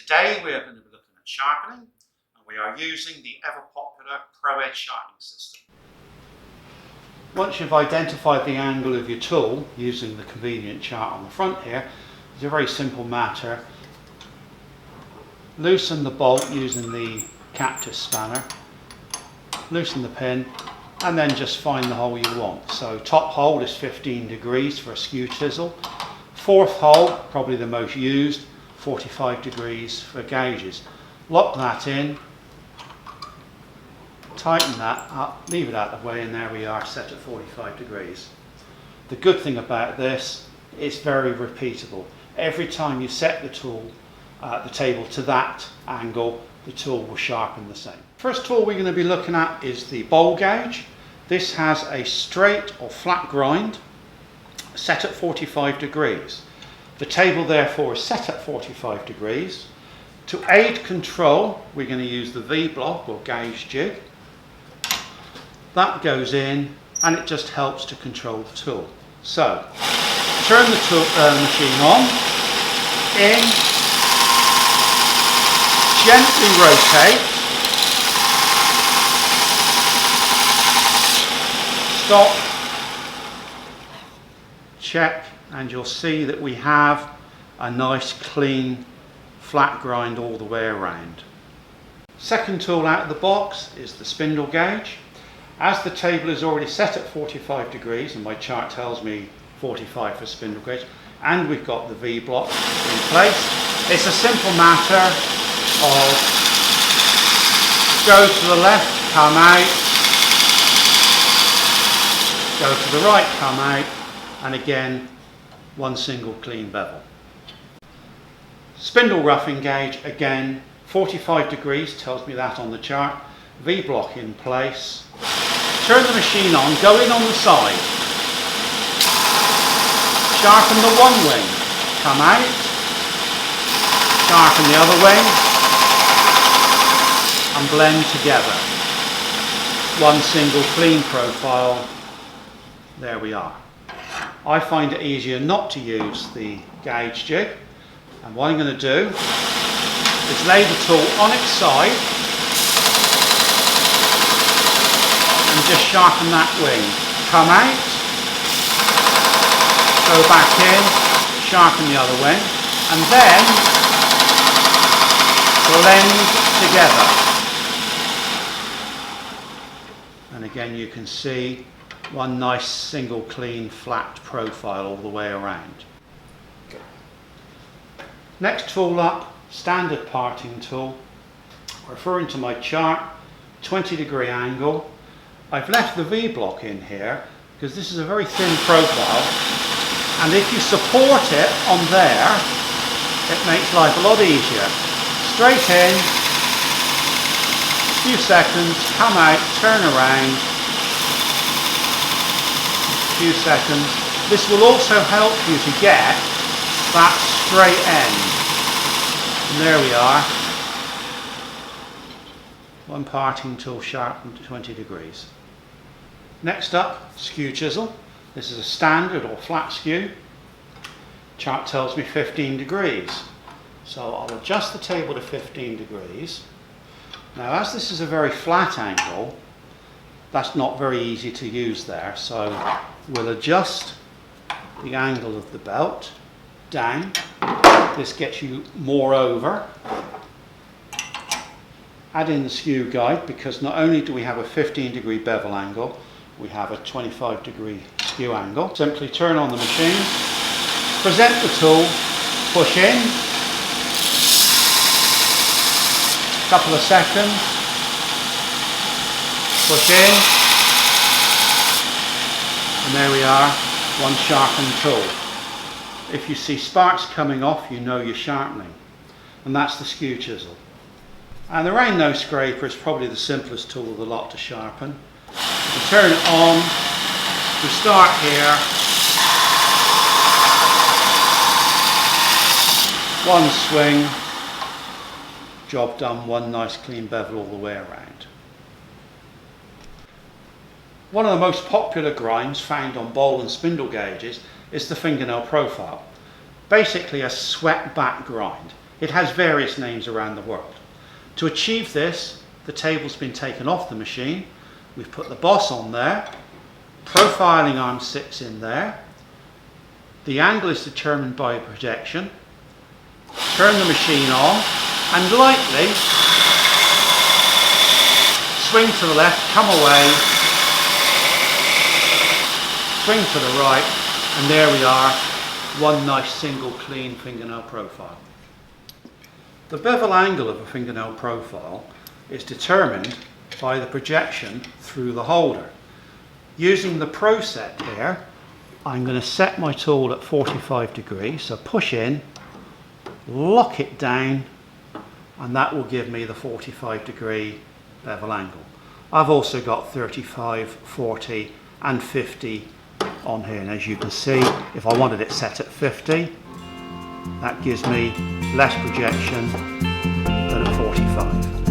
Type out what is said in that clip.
Today we are going to be looking at sharpening, and we are using the ever popular Pro Edge sharpening system. Once you've identified the angle of your tool using the convenient chart on the front here, it's a very simple matter. Loosen the bolt using the captive spanner, loosen the pin, and then just find the hole you want. So top hole is 15 degrees for a skew chisel. Fourth hole, probably the most used, 45 degrees for gouges. Lock that in, tighten that up, leave it out of the way, and there we are, set at 45 degrees. The good thing about this, it's very repeatable. Every time you set the tool, the table to that angle, the tool will sharpen the same. First tool we're going to be looking at is the bowl gouge. This has a straight or flat grind set at 45 degrees. The table therefore is set at 45 degrees. To aid control, we're going to use the V block or gouge jig. That goes in and it just helps to control the tool. So, turn the machine on, in, gently rotate, stop, check, and you'll see that we have a nice clean flat grind all the way around. Second tool out of the box is the spindle gouge. As the table is already set at 45 degrees, and my chart tells me 45 for spindle gouge, and we've got the V block in place, it's a simple matter of go to the left, come out, go to the right, come out, and again one single clean bevel. Spindle roughing gauge, again 45 degrees, tells me that on the chart. V block in place. Turn the machine on, go in on the side. Sharpen the one wing, come out. Sharpen the other wing and blend together. One single clean profile. There we are. I find it easier not to use the gouge jig, and what I'm going to do is lay the tool on its side and just sharpen that wing. Come out, go back in, sharpen the other wing, and then blend together. And again you can see one nice single clean flat profile all the way around. Next tool up, standard parting tool. Referring to my chart, 20-degree angle. I've left the V block in here because this is a very thin profile, and if you support it on there, it makes life a lot easier. Straight in, a few seconds, come out, turn around, few seconds. This will also help you to get that straight end. And there we are. One parting tool sharpened to 20 degrees. Next up, skew chisel. This is a standard or flat skew. Chart tells me 15 degrees. So I'll adjust the table to 15 degrees. Now as this is a very flat angle, that's not very easy to use there, so we'll adjust the angle of the belt down. This gets you more over. Add in the skew guide, because not only do we have a 15-degree bevel angle, we have a 25-degree skew angle. Simply turn on the machine, present the tool, push in, couple of seconds, push in, and there we are, one sharpened tool. If you see sparks coming off, you know you're sharpening, and that's the skew chisel. And the round nose scraper is probably the simplest tool of the lot to sharpen. You turn it on, we start here, one swing, job done, one nice clean bevel all the way around. One of the most popular grinds found on bowl and spindle gauges is the fingernail profile. Basically a swept back grind. It has various names around the world. To achieve this, the table's been taken off the machine. We've put the boss on there. Profiling arm sits in there. The angle is determined by projection. Turn the machine on and lightly swing to the left, come away, swing to the right, and there we are, one nice single clean fingernail profile. The bevel angle of a fingernail profile is determined by the projection through the holder. Using the Pro set here, I'm going to set my tool at 45 degrees, so push in, lock it down, and that will give me the 45 degree bevel angle. I've also got 35, 40 and 50 on here, and as you can see, if I wanted it set at 50, that gives me less projection than at 45.